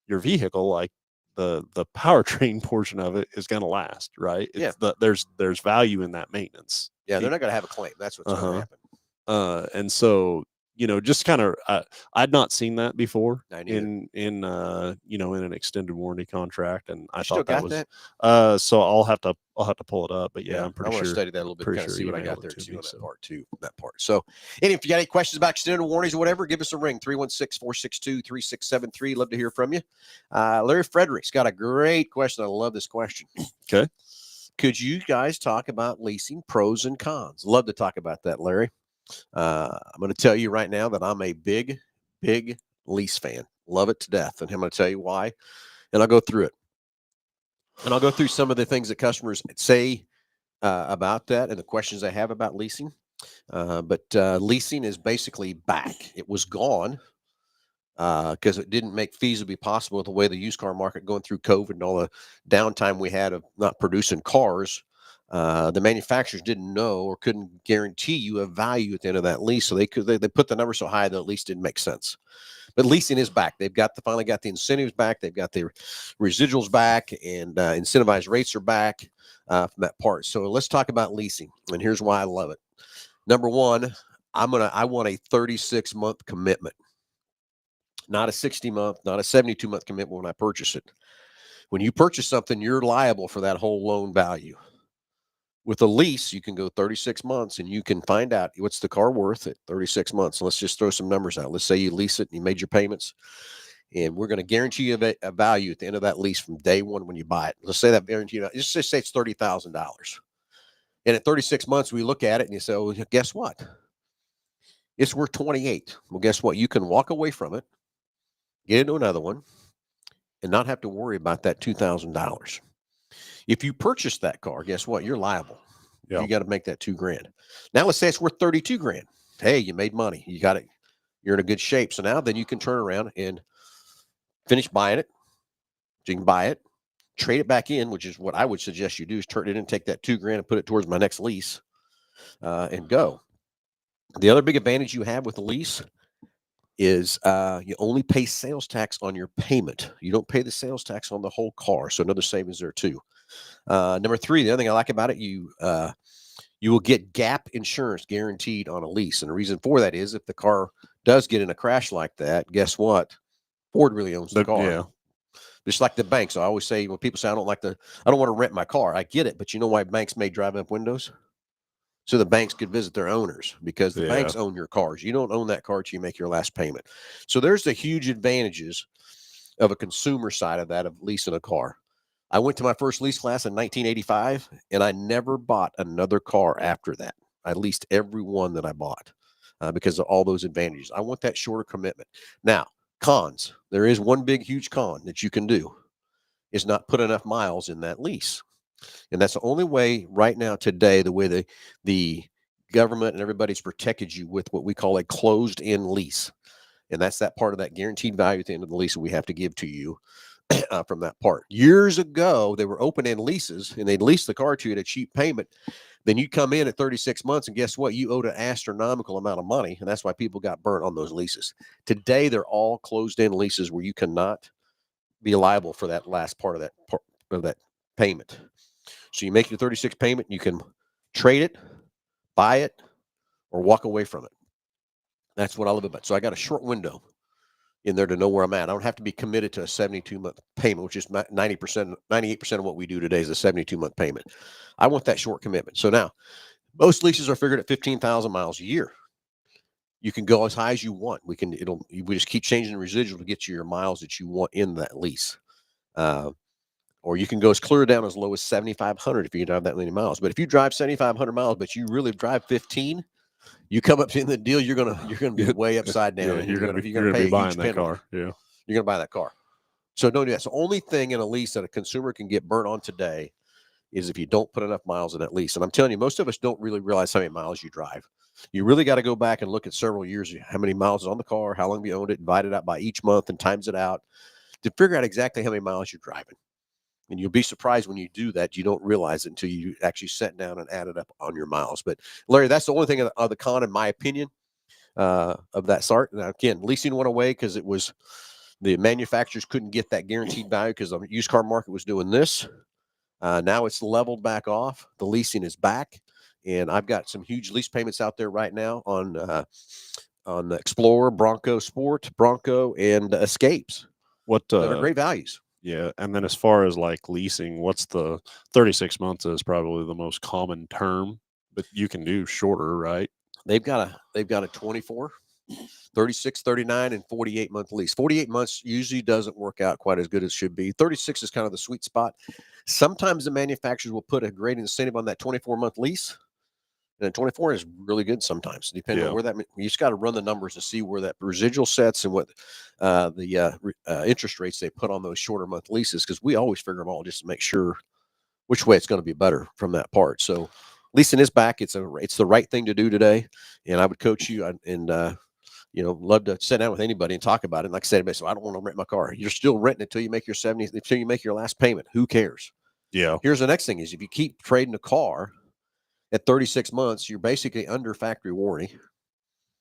vehicle, like the powertrain portion of it is going to last, right? Yeah. There's value in that maintenance. Yeah, they're not going to have a claim. That's what's going to happen. And so, just kind of, I'd not seen that before Neither. in an extended warranty contract, and I You thought still got that was that? So I'll have to pull it up, but yeah, I'm pretty I want to sure. study that a little bit, pretty kind of sure see you what I emailed got it there to too me, on that so. part too. That part. So, and if you got any questions about extended warranties or whatever, give us a ring 316-462-3673. Love to hear from you. Larry Frederick's got a great question. I love this question. Okay. Could you guys talk about leasing pros and cons? Love to talk about that, Larry. I'm going to tell you right now that I'm a big lease fan. Love it to death. And I'm going to tell you why. And I'll go through it. And I'll go through some of the things that customers say about that and the questions they have about leasing. But leasing is basically back. It was gone because it didn't make feasibly possible with the way the used car market going through COVID and all the downtime we had of not producing cars. The manufacturers didn't know or couldn't guarantee you a value at the end of that lease, so they put the number so high that at least didn't make sense. But leasing is back. They've finally got the incentives back. They've got the residuals back, and incentivized rates are back from that part. So let's talk about leasing, and here's why I love it. Number one, I want a 36-month commitment, not a 60-month, not a 72-month commitment when I purchase it. When you purchase something, you're liable for that whole loan value. With a lease, you can go 36 months and you can find out what's the car worth at 36 months. Let's just throw some numbers out. Let's say you lease it and you made your payments, and we're going to guarantee you a value at the end of that lease from day one when you buy it. Let's say that guarantee, just say it's $30,000. And at 36 months, we look at it and you say, oh, guess what? It's worth 28. Well, guess what? You can walk away from it, get into another one, and not have to worry about that $2,000. If you purchase that car, guess what? You're liable. Yep. You got to make that $2,000. Now let's say it's worth $32,000. Hey, you made money. You got it. You're in a good shape. So now then you can turn around and finish buying it. So you can buy it, trade it back in, which is what I would suggest you do, is turn it in, take that $2,000 and put it towards my next lease and go. The other big advantage you have with the lease is you only pay sales tax on your payment. You don't pay the sales tax on the whole car. So another savings there too. Number three, the other thing I like about it, you will get gap insurance guaranteed on a lease. And the reason for that is if the car does get in a crash like that, guess what? Ford really owns the car. Yeah. Just like the banks. I always say when people say I don't want to rent my car. I get it, but you know why banks may drive up windows? So the banks could visit their owners, because the banks own your cars. You don't own that car till you make your last payment. So there's the huge advantages of a consumer side of that, of leasing a car. I went to my first lease class in 1985, and I never bought another car after that. I leased every one that I bought because of all those advantages. I want that shorter commitment. Now, cons. There is one big, huge con that you can do, is not put enough miles in that lease. And that's the only way right now today, the way the government and everybody's protected you with what we call a closed-in lease. And that's that part of that guaranteed value at the end of the lease that we have to give to you. From that part. Years ago, they were open-end leases, and they'd lease the car to you at a cheap payment. Then you come in at 36 months, and guess what? You owed an astronomical amount of money, and that's why people got burnt on those leases. Today, they're all closed-in leases where you cannot be liable for that last part of that payment. So you make your 36 payment, you can trade it, buy it, or walk away from it. That's what I love about it. So I got a short window in there to know where I'm at. I don't have to be committed to a 72-month payment, which is 90%, 98% of what we do today is a 72-month payment. I want that short commitment. So now, most leases are figured at 15,000 miles a year. You can go as high as you want. We just keep changing the residual to get you your miles that you want in that lease. Or you can go as clear down as low as 7,500 if you drive that many miles. But if you drive 7,500 miles, but you really drive 15, you come up to the deal, you're gonna be way upside down. Yeah, you're gonna pay be buying that car. Yeah, you're gonna buy that car. So don't do that. It's the only thing in a lease that a consumer can get burnt on today is if you don't put enough miles in that lease. And I'm telling you, most of us don't really realize how many miles you drive. You really got to go back and look at several years, how many miles is on the car, how long you owned it, divide it out by each month, and times it out to figure out exactly how many miles you're driving. And you'll be surprised when you do that. You don't realize it until you actually sat down and added up on your miles. But Larry, that's the only thing of the con, in my opinion, of that sort. Now, again, leasing went away because it was The manufacturers couldn't get that guaranteed value because the used car market was doing this. Now it's leveled back off. The leasing is back, and I've got some huge lease payments out there right now on the Explorer, Bronco Sport, Bronco, and Escapes What that are great values. Yeah, and then as far as like leasing, what's the 36 months is probably the most common term, but you can do shorter, right? They've got a 24, 36, 39, and 48-month lease. 48 months usually doesn't work out quite as good as it should be. 36 is kind of the sweet spot. Sometimes the manufacturers will put a great incentive on that 24-month lease. And 24 is really good sometimes, depending on where that. You just got to run the numbers to see where that residual sets and what the interest rates they put on those shorter month leases, because we always figure them all just to make sure which way it's going to be better from that part. So leasing is back. It's the right thing to do today, and I would coach you and love to sit down with anybody and talk about it. And like I said, so I don't want to rent my car. You're still renting it until you make your 70, until you make your last payment. Who cares? Yeah. Here's the next thing: is if you keep trading a car at 36 months, you're basically under factory warranty.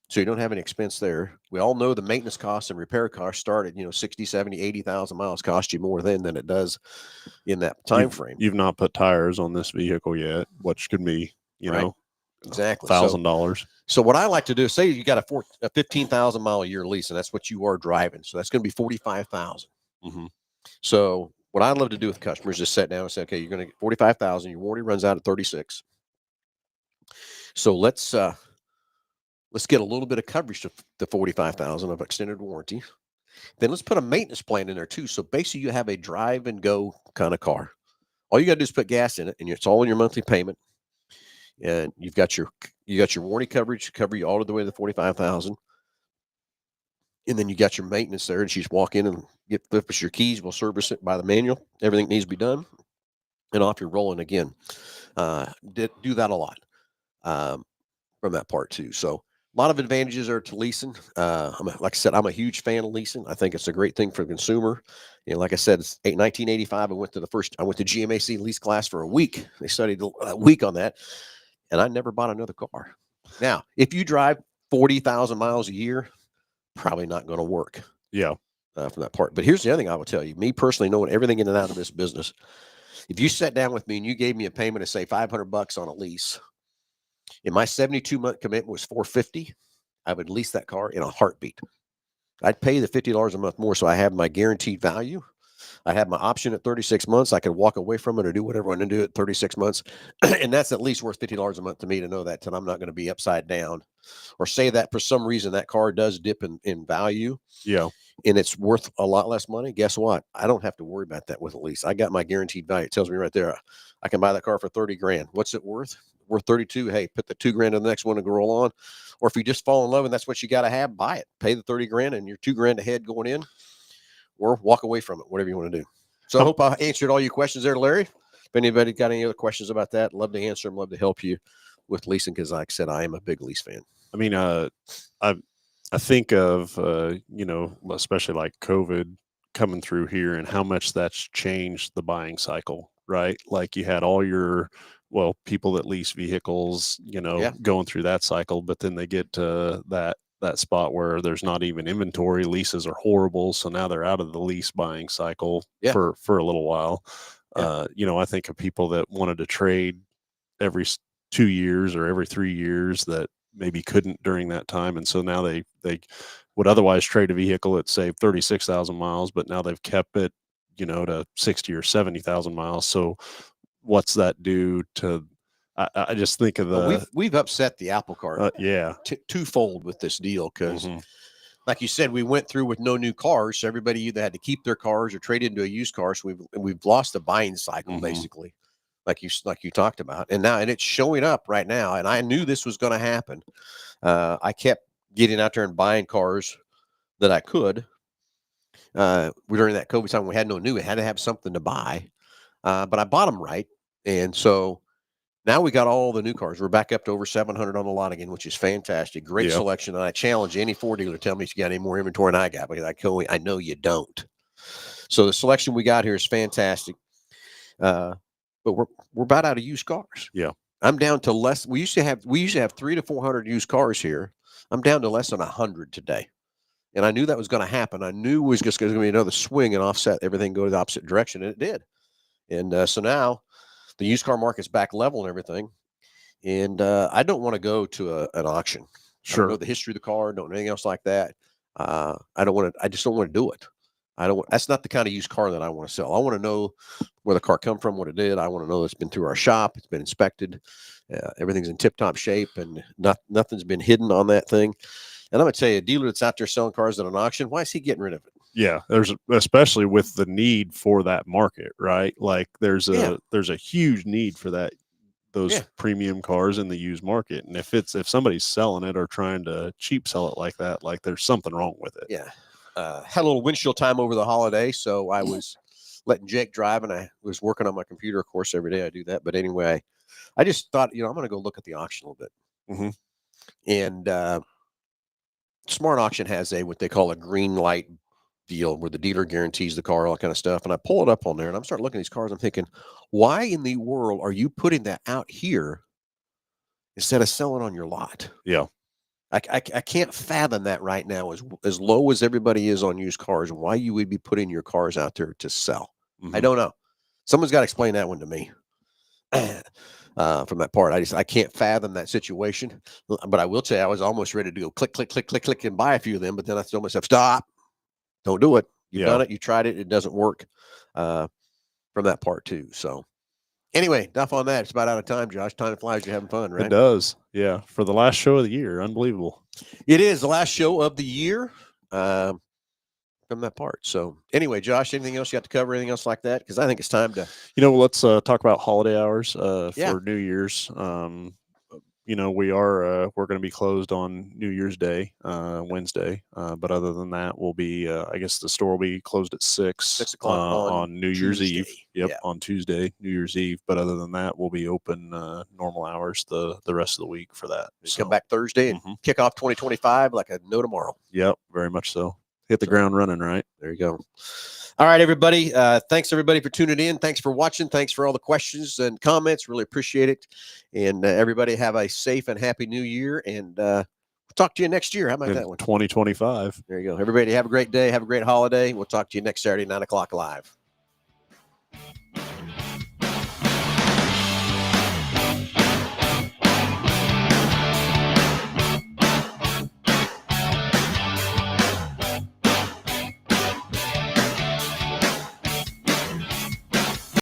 So you don't have any expense there. We all know the maintenance costs and repair costs start at 60, 70, 80,000 miles cost you more than it does in that time frame. You've not put tires on this vehicle yet, which could be, exactly $1,000. So what I like to do is say you got a 15,000 mile a year lease, and that's what you are driving. So that's going to be 45,000. Mm-hmm. So what I love to do with customers is sit down and say, okay, you're going to get 45,000. Your warranty runs out at 36. So let's get a little bit of coverage to the 45,000 of extended warranty. Then let's put a maintenance plan in there too. So basically, you have a drive and go kind of car. All you got to do is put gas in it, and it's all in your monthly payment. And you've got your warranty coverage to cover you all the way to the 45,000. And then you got your maintenance there, and you just walk in and flip us your keys. We'll service it by the manual. Everything needs to be done, and off you're rolling again. Do that a lot from that part too. So a lot of advantages are to leasing. Like I said, I'm a huge fan of leasing. I think it's a great thing for the consumer. Like I said, it's 1985. I went to GMAC lease class for a week. They studied a week on that, and I never bought another car. Now, if you drive 40,000 miles a year, probably not going to work. Yeah. From that part. But here's the other thing I will tell you. Me personally, knowing everything in and out of this business, if you sat down with me and you gave me a payment of say $500 on a lease, and my 72-month commitment was $450, I would lease that car in a heartbeat. I'd pay the $50 a month more, so I have my guaranteed value. I have my option at 36 months. I could walk away from it or do whatever I want to do at 36 months. And that's at least worth $50 a month to me to know that I'm not going to be upside down, or say that for some reason that car does dip in value. Yeah. And it's worth a lot less money. Guess what? I don't have to worry about that with a lease. I got my guaranteed value. It tells me right there, I can buy that car for 30 grand. What's it worth? Worth 32. Hey, put the 2 grand in the next one and go roll on. Or if you just fall in love and that's what you got to have, buy it. Pay the 30 grand and you're 2 grand ahead going in, or walk away from it, whatever you want to do. So I hope I answered all your questions there, Larry. If anybody got any other questions about that, love to answer them. Love to help you with leasing, because like I said, I am a big lease fan. I mean, I think of, especially like COVID coming through here and how much that's changed the buying cycle, right? Like you had all your, people that lease vehicles, going through that cycle, but then they get to that spot where there's not even inventory. Leases are horrible. So now they're out of the lease buying cycle for a little while. Yeah. I think of people that wanted to trade every 2 years or every 3 years that maybe couldn't during that time. And so now they would otherwise trade a vehicle at say 36,000 miles, but now they've kept it, to 60 or 70,000 miles. So what's that do to, I just think of we've upset the apple cart. Twofold with this deal. Cause like you said, we went through with no new cars. So everybody either had to keep their cars or trade into a used car. So we've lost the buying cycle basically. Like you talked about, and it's showing up right now. And I knew this was going to happen. I kept getting out there and buying cars that I could. During that COVID time, we had no new. We had to have something to buy, but I bought them right. And so now we got all the new cars. We're back up to over 700 on the lot again, which is fantastic. Great selection. And I challenge any Ford dealer to tell me if you got any more inventory than I got, because I know you don't. So the selection we got here is fantastic. But we're about out of used cars. Yeah. I'm down to less. We used to have 300 to 400 used cars here. I'm down to less than 100 today. And I knew that was going to happen. I knew it was just going to be another swing and offset, everything go the opposite direction. And it did. And so now the used car market's back level and everything. And I don't want to go to an auction. I don't know the history of the car, don't know anything else like that. I just don't want to do it. That's not the kind of used car that I want to sell. I want to know where the car come from, what it did. I want to know it's been through our shop. It's been inspected. Everything's in tip top shape and nothing's been hidden on that thing. And I'm going to tell you, a dealer that's out there selling cars at an auction, why is he getting rid of it? Yeah, especially with the need for that market, right? Like there's a huge need for those premium cars in the used market. And if somebody's selling it or trying to cheap sell it like that, like there's something wrong with it. Yeah. Had a little windshield time over the holiday, so I was letting Jake drive, and I was working on my computer. Of course, every day I do that. But anyway, I just thought, I'm going to go look at the auction a little bit. Mm-hmm. And Smart Auction has what they call a green light deal where the dealer guarantees the car, all that kind of stuff. And I pull it up on there, and I'm starting looking at these cars. I'm thinking, why in the world are you putting that out here instead of selling on your lot? Yeah. I can't fathom that right now, as low as everybody is on used cars, why you would be putting your cars out there to sell. Mm-hmm. I don't know. Someone's got to explain that one to me. From that part, I can't fathom that situation. But I will tell you, I was almost ready to go click, click, click, click, click, and buy a few of them. But then I told myself, stop, don't do it. You've done it. You tried it. It doesn't work. From that part too. So. Anyway, enough on that. It's about out of time, Josh. Time flies. You're having fun, right? It does. Yeah. For the last show of the year. Unbelievable. It is the last show of the year from that part. So anyway, Josh, anything else you have to cover? Anything else like that? Because I think it's time to. Let's talk about holiday hours for New Year's. We're going to be closed on New Year's Day, Wednesday. But other than that, we'll be, I guess the store will be closed at 6 o'clock on New Year's Eve. Yep. On Tuesday, New Year's Eve. But other than that, we'll be open normal hours the rest of the week for that. Come back Thursday and kick off 2025 like a no tomorrow. Yep, very much so. Hit the ground running, right? There you go. All right, everybody. Thanks, everybody, for tuning in. Thanks for watching. Thanks for all the questions and comments. Really appreciate it. And everybody have a safe and happy new year. And we'll talk to you next year. How about that one? 2025. There you go. Everybody have a great day. Have a great holiday. We'll talk to you next Saturday, 9 o'clock live.